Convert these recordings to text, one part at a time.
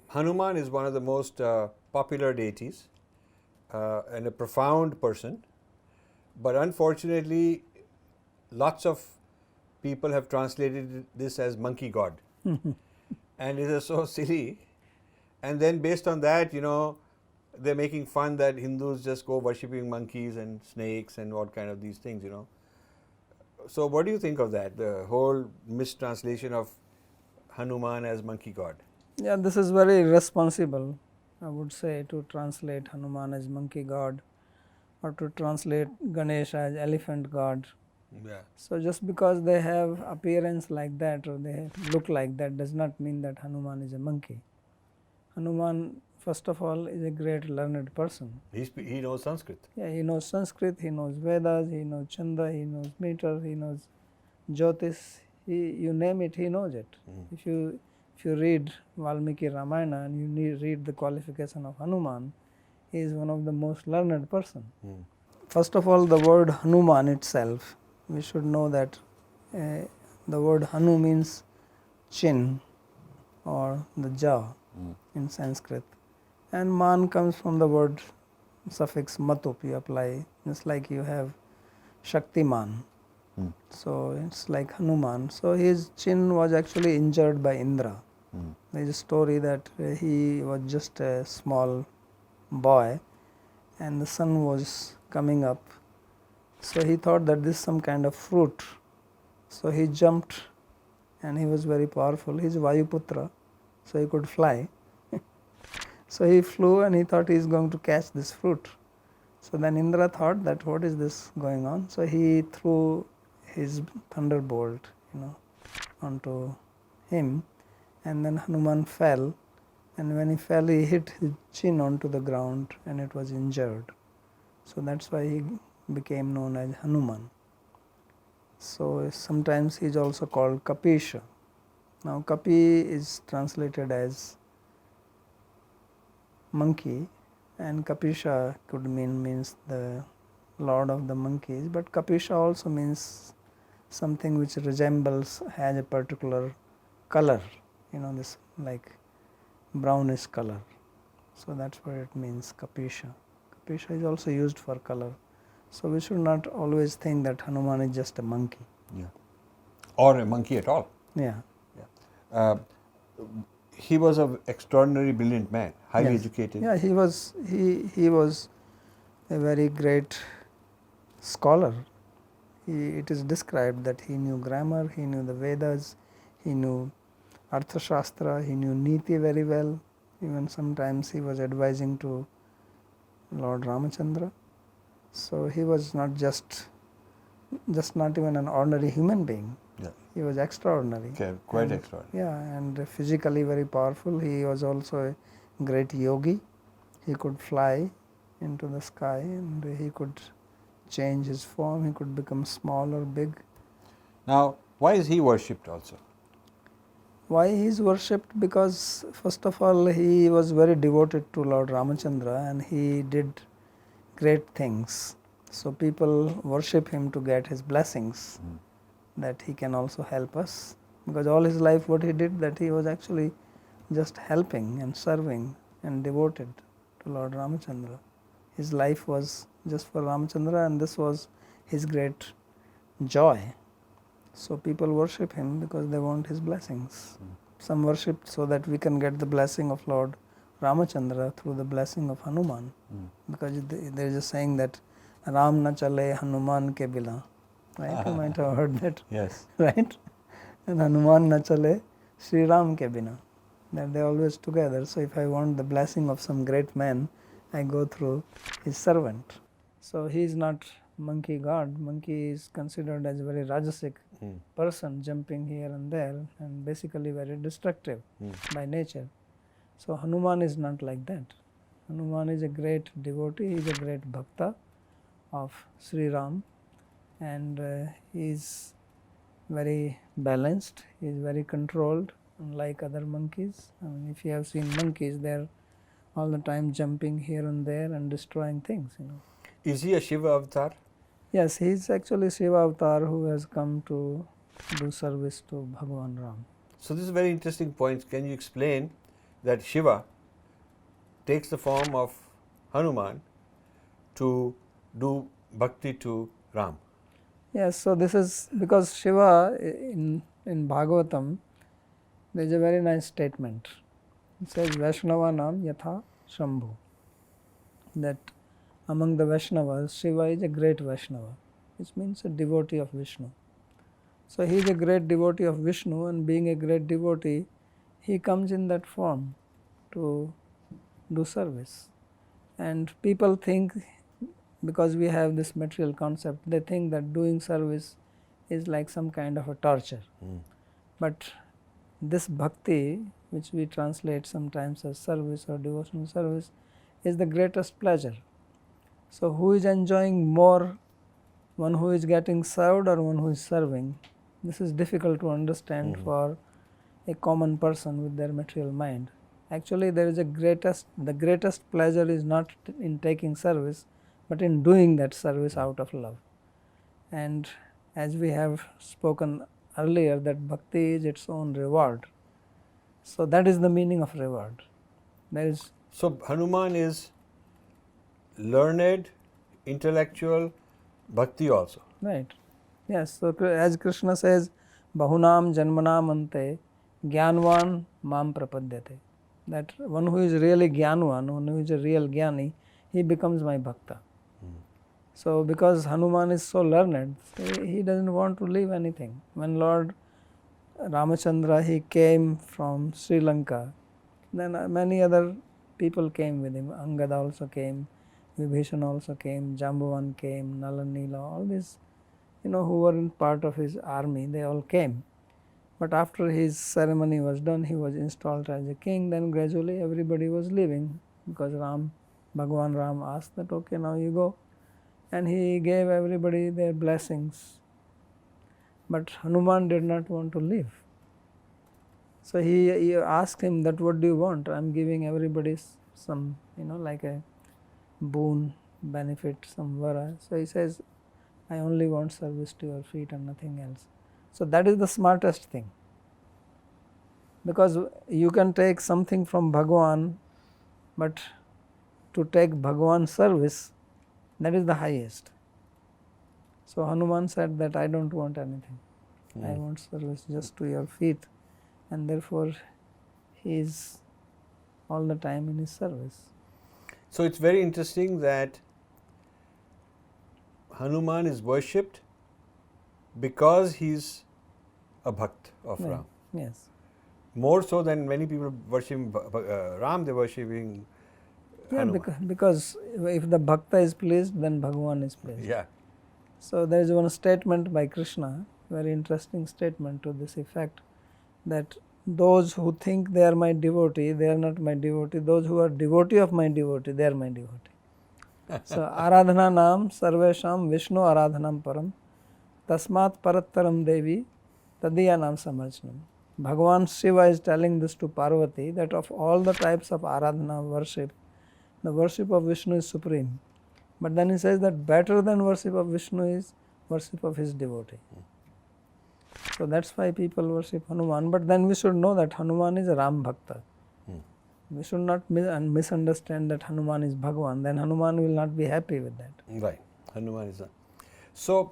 Hanuman is one of the most popular deities and a profound person, but unfortunately lots of people have translated this as monkey god and it is so silly, and then based on that, they're making fun that Hindus just go worshipping monkeys and snakes and what kind of these things, So what do you think of that, the whole mistranslation of Hanuman as monkey god? Yeah, this is very irresponsible, I would say, to translate Hanuman as monkey god or to translate Ganesha as elephant god. Yeah. So just because they have appearance like that or they look like that does not mean that Hanuman is a monkey. Hanuman, first of all, is a great learned person. He knows Sanskrit. Yeah, he knows Sanskrit, he knows Vedas, he knows Chanda, he knows meter, he knows Jyotish, you name it, he knows it. If you read Valmiki Ramayana and you read the qualification of Hanuman, he is one of the most learned person. First of all, the word Hanuman itself, we should know that the word Hanu means chin or the jaw in Sanskrit, and man comes from the word suffix matup, you apply, just like you have Shaktiman. So it's like Hanuman. So his chin was actually injured by Indra. There is a story that he was just a small boy and the sun was coming up. So he thought that this is some kind of fruit. So he jumped and he was very powerful. He is Vayuputra, so he could fly. So he flew and he thought he is going to catch this fruit. So then Indra thought that what is this going on? So he threw his thunderbolt, onto him, and then Hanuman fell, and when he fell he hit his chin onto the ground and it was injured. So that's why he became known as Hanuman. So sometimes he is also called Kapisha. Now Kapi is translated as monkey, and Kapisha could means the lord of the monkeys, but Kapisha also means something which resembles, has a particular color, this like brownish color. So that's what it means, Kapisha. Kapisha is also used for color. So we should not always think that Hanuman is just a monkey. Yeah. Or a monkey at all. Yeah. He was an extraordinary brilliant man, highly educated. Yeah, he was a very great scholar. It is described that he knew grammar, he knew the Vedas, he knew Arthashastra, he knew Niti very well. Even sometimes he was advising to Lord Ramachandra. So he was not just not even an ordinary human being. Yeah. He was extraordinary. Okay, quite extraordinary. Yeah, and physically very powerful. He was also a great yogi. He could fly into the sky and he could change his form. He could become small or big. Now, why is he worshipped also? Why he is worshipped? Because first of all, he was very devoted to Lord Ramachandra and he did great things. So people worship him to get his blessings, that he can also help us. Because all his life what he did, that he was actually just helping and serving and devoted to Lord Ramachandra. His life was just for Ramachandra and this was his great joy. So people worship him because they want his blessings. Some worship so that we can get the blessing of Lord Ramachandra through the blessing of Hanuman. Because there is a saying that Ram na chale Hanuman ke bila. Right? You might have heard that. Yes. Right? And Hanuman na chale Sri Ram ke bina. That they are always together. So if I want the blessing of some great man, I go through his servant. So he is not monkey god. Monkey is considered as a very rajasic person, jumping here and there and basically very destructive by nature. So Hanuman is not like that. Hanuman is a great devotee, he is a great bhakta of Sri Ram, and he is very balanced, he is very controlled, unlike other monkeys. I mean, if you have seen monkeys, they are all the time jumping here and there and destroying things. Is he a Shiva avatar? Yes, he is actually Shiva avatar who has come to do service to Bhagavan Ram. So this is a very interesting point. Can you explain that Shiva takes the form of Hanuman to do bhakti to Ram. Yes, so this is because Shiva in Bhagavatam, there is a very nice statement. It says Vaishnavanam yatha Shambhu, that among the Vaishnavas, Shiva is a great Vaishnava, which means a devotee of Vishnu. So he is a great devotee of Vishnu, and being a great devotee, he comes in that form to do service. And people think, because we have this material concept, they think that doing service is like some kind of a torture. But this bhakti, which we translate sometimes as service or devotional service, is the greatest pleasure. So who is enjoying more, one who is getting served or one who is serving? This is difficult to understand for a common person with their material mind. Actually, there is the greatest pleasure is not in taking service, but in doing that service out of love. And as we have spoken earlier, that bhakti is its own reward. So that is the meaning of reward. So Hanuman is learned, intellectual, bhakti also. Right. Yes. So as Krishna says, Bahunam Janmanam Ante Gyanvan Mam Prapadyate. That one who is really Gyanvan, one who is a real Gyani, he becomes my bhakta. So because Hanuman is so learned, he doesn't want to leave anything. When Lord Ramachandra, he came from Sri Lanka, then many other people came with him. Angada also came, Vibhishan also came, Jambavan came, Nala-Nila, all these, who were in part of his army, they all came. But after his ceremony was done, he was installed as a king, then gradually everybody was leaving, because Bhagavan Ram asked that, okay, now you go. And he gave everybody their blessings. But Hanuman did not want to leave. So he asked him that, what do you want? I am giving everybody some, like a boon, benefit, some vara. So he says, I only want service to your feet and nothing else. So that is the smartest thing. Because you can take something from Bhagavan, but to take Bhagavan's service, that is the highest. So Hanuman said that I don't want anything. I want service just to your feet, and therefore he is all the time in his service. So it's very interesting that Hanuman is worshipped because he's a bhakt of Ram. Yes. More so than many people worshiping Ram, they're worshipping Hanuman. Because if the bhakta is pleased, then Bhagavan is pleased. Yeah. So there is one statement by Krishna, very interesting statement to this effect, that those who think they are my devotee, they are not my devotee. Those who are devotee of my devotee, they are my devotee. So Aradhana Nam Sarvesham Vishnu Aradhanam Param Tasmat Parattaram Devi Tadiyanam Samarchanam. Bhagavan Shiva is telling this to Parvati, that of all the types of Aradhana worship, the worship of Vishnu is supreme. But then he says that better than worship of Vishnu is worship of his devotee. So that's why people worship Hanuman. But then we should know that Hanuman is a Ram Bhakta. We should not misunderstand that Hanuman is Bhagavan. Then Hanuman will not be happy with that. Right. Hanuman is not. So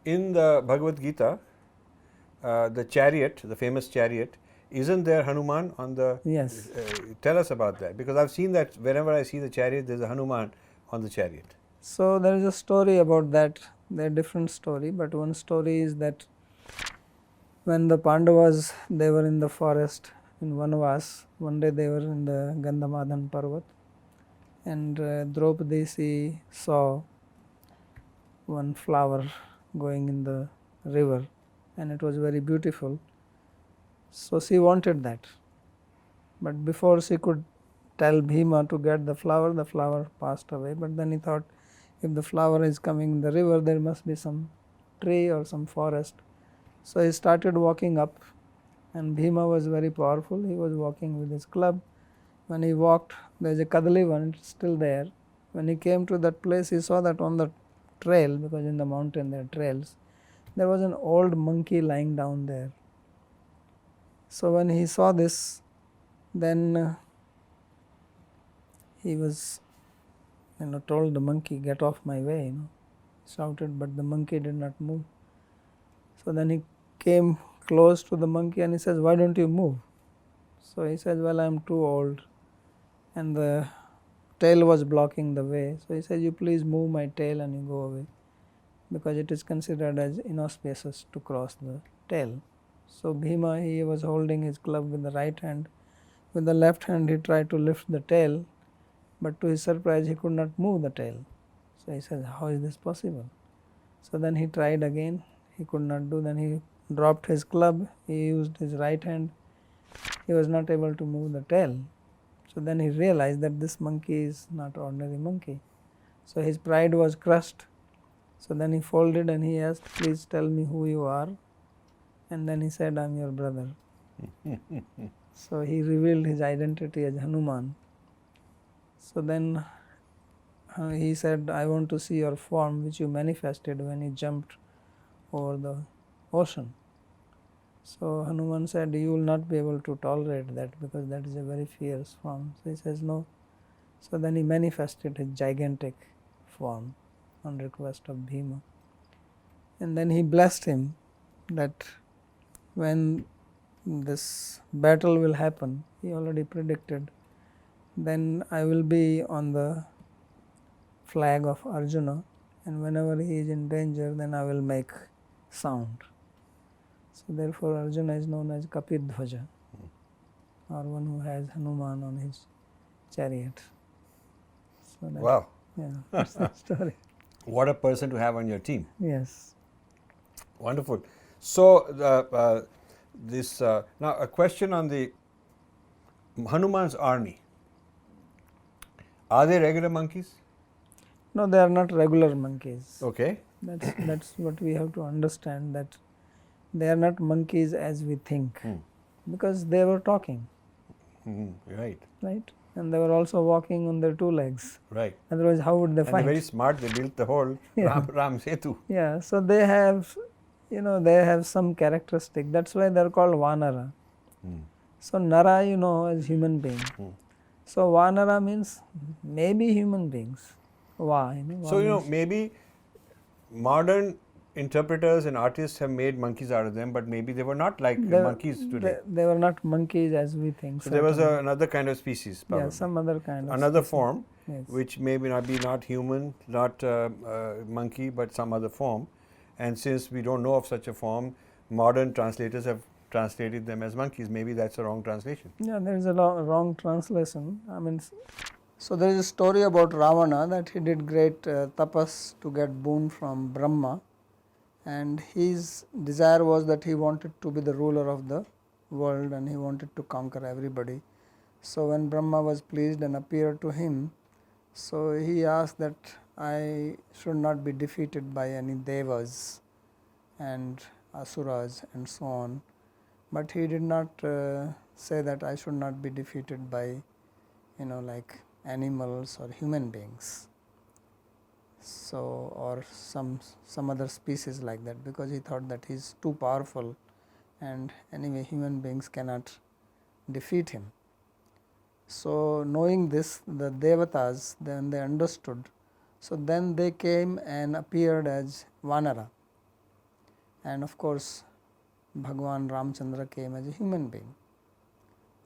in the Bhagavad Gita, the chariot, the famous chariot, isn't there Hanuman on the... Yes. Tell us about that, because I've seen that whenever I see the chariot, there's a Hanuman on the chariot. So there is a story about that. They're different story, but one story is that when the Pandavas, they were in the forest in Vanavas, one day they were in the Gandhamadhan Parvat, and Draupadi, she saw one flower going in the river, and it was very beautiful. So she wanted that. But before she could tell Bhima to get the flower passed away. But then he thought, if the flower is coming in the river, there must be some tree or some forest. So he started walking up, and Bhima was very powerful. He was walking with his club. When he walked, there is a Kadali one, it's still there. When he came to that place, he saw that on the trail, because in the mountain there are trails, there was an old monkey lying down there. So when he saw this, then he was, told the monkey, get off my way, shouted, but the monkey did not move. So then he came close to the monkey and he says, why don't you move? So he says, well, I am too old and the tail was blocking the way. So he says, you please move my tail and you go away, because it is considered as inauspicious to cross the tail. So Bhima, he was holding his club with the right hand. With the left hand he tried to lift the tail, but to his surprise he could not move the tail. So he says, how is this possible? So then he tried again, he could not do. Then he dropped his club, he used his right hand, he was not able to move the tail. So then he realized that this monkey is not ordinary monkey. So his pride was crushed. So then he folded and he asked, please tell me who you are. And then he said, I am your brother. So he revealed his identity as Hanuman. So then he said, I want to see your form which you manifested when you jumped over the ocean. So Hanuman said, you will not be able to tolerate that, because that is a very fierce form. So he says, no. So then he manifested his gigantic form on request of Bhima. And then he blessed him that when this battle will happen, he already predicted, then I will be on the flag of Arjuna, and whenever he is in danger, then I will make sound. So therefore Arjuna is known as Kapidhvaja, or one who has Hanuman on his chariot. So that's, Wow. Yeah, that's the story. What a person to have on your team. Yes. Wonderful. So now a question on the Hanuman's army. Are they regular monkeys? No, they are not regular monkeys. Okay. That's what we have to understand, that they are not monkeys as we think, because they were talking. Right. Right? And they were also walking on their two legs. Right. Otherwise, how would they And fight? they're very smart. They built the whole Ram Setu. Yeah, so they have, they have some characteristic. That's why they're called Vanara. So Nara, is human being. So Vanara means maybe human beings. Va, So, means maybe modern interpreters and artists have made monkeys out of them, but maybe they were not like monkeys today. They were not monkeys as we think. So there was another kind of species, probably. Yeah, some other kind of another species. form, Yes. which maybe not human, not monkey, but some other form. And since we don't know of such a form, modern translators have translated them as monkeys. Maybe that's a wrong translation. Yeah, there is a wrong translation. So there is a story about Ravana, that he did great tapas to get boon from Brahma, and his desire was that he wanted to be the ruler of the world and he wanted to conquer everybody. So when Brahma was pleased and appeared to him, so he asked that I should not be defeated by any devas and asuras and so on, but he did not say that I should not be defeated by like animals or human beings, so or some other species like that, because he thought that he is too powerful and anyway human beings cannot defeat him. So knowing this, the devatas, then they understood, so then they came and appeared as Vanara, and of course Bhagwan Ramchandra came as a human being.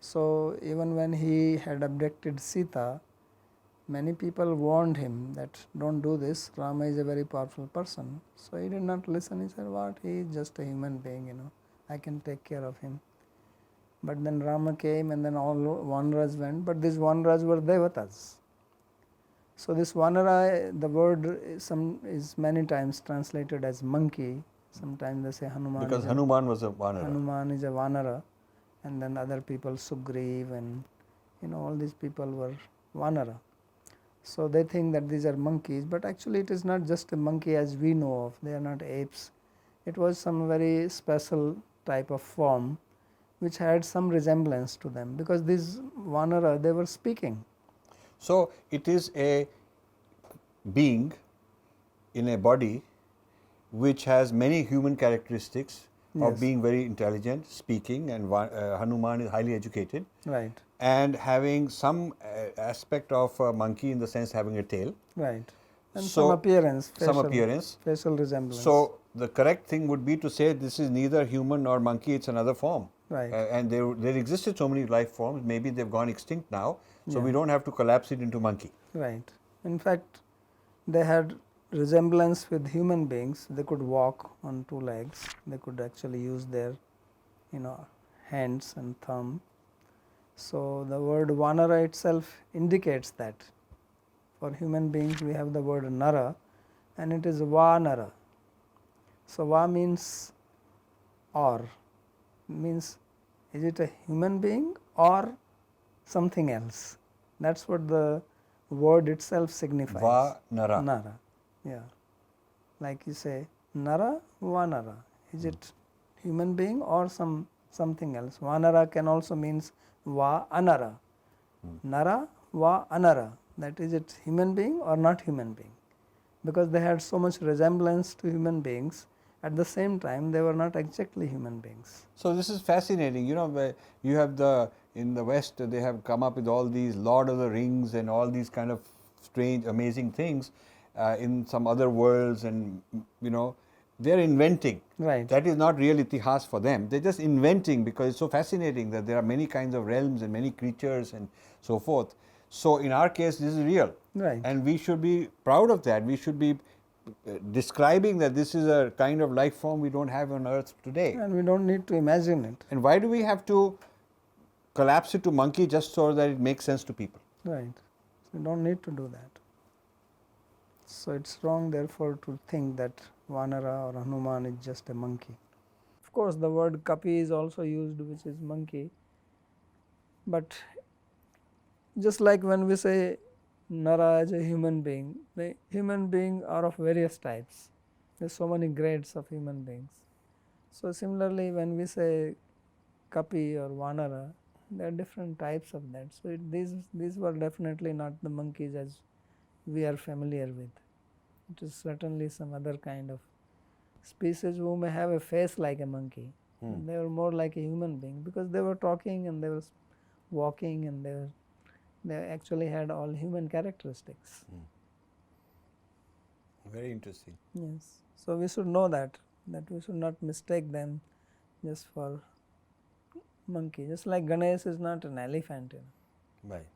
So even when he had abducted Sita, many people warned him that don't do this, Rama is a very powerful person. So he did not listen. He said, what, he is just a human being, I can take care of him. But then Rama came and then all Vanaras went, but these Vanaras were Devatas. So this Vanara, the word is many times translated as monkey. Sometimes they say Hanuman. Because Hanuman was a Vanara. Hanuman is a Vanara, and then other people, Sugriv and all these people were Vanara. So they think that these are monkeys, but actually it is not just a monkey as we know of. They are not apes. It was some very special type of form which had some resemblance to them, because these Vanara, they were speaking. So it is a being in a body which has many human characteristics of Yes. being very intelligent, speaking, and Hanuman is highly educated. Right. And having some aspect of a monkey in the sense having a tail. Right. And So, some appearance. Some appearance. Facial resemblance. So the correct thing would be to say this is neither human nor monkey, it's another form. Right. And there existed so many life forms, maybe they've gone extinct now, so we don't have to collapse it into monkey. Right. In fact, they had resemblance with human beings. They could walk on two legs. They could actually use their, hands and thumb. So the word Vanara itself indicates that. For human beings, we have the word Nara, and it is Vanara. So Va means or, means is it a human being or something else? That's what the word itself signifies. Va Nara. Nara, yeah. Like you say, Nara, Vanara. Is it human being or something else? Vanara can also means Va Anara. Nara, Va Anara. That is it human being or not human being? Because they had so much resemblance to human beings, at the same time they were not exactly human beings. So this is fascinating. Where you have in the West they have come up with all these Lord of the Rings and all these kind of strange, amazing things in some other worlds, and they're inventing. Right. That is not real itihas for them. They're just inventing because it's so fascinating that there are many kinds of realms and many creatures and so forth. So in our case, this is real. Right. And we should be proud of that. We should be describing that this is a kind of life form we don't have on earth today. And we don't need to imagine it. And why do we have to collapse it to monkey just so that it makes sense to people? Right. So we don't need to do that. So it's wrong therefore to think that Vanara or Hanuman is just a monkey. Of course the word Kapi is also used, which is monkey. But just like when we say Nara as a human being, the human beings are of various types. There are so many grades of human beings. So similarly when we say Kapi or Vanara, there are different types of that. So these were definitely not the monkeys as we are familiar with. It is certainly some other kind of species who may have a face like a monkey. They were more like a human being because they were talking and they were walking and they actually had all human characteristics. Very interesting. Yes. So we should know that we should not mistake them just for monkey. Just like Ganesh is not an elephant. Right.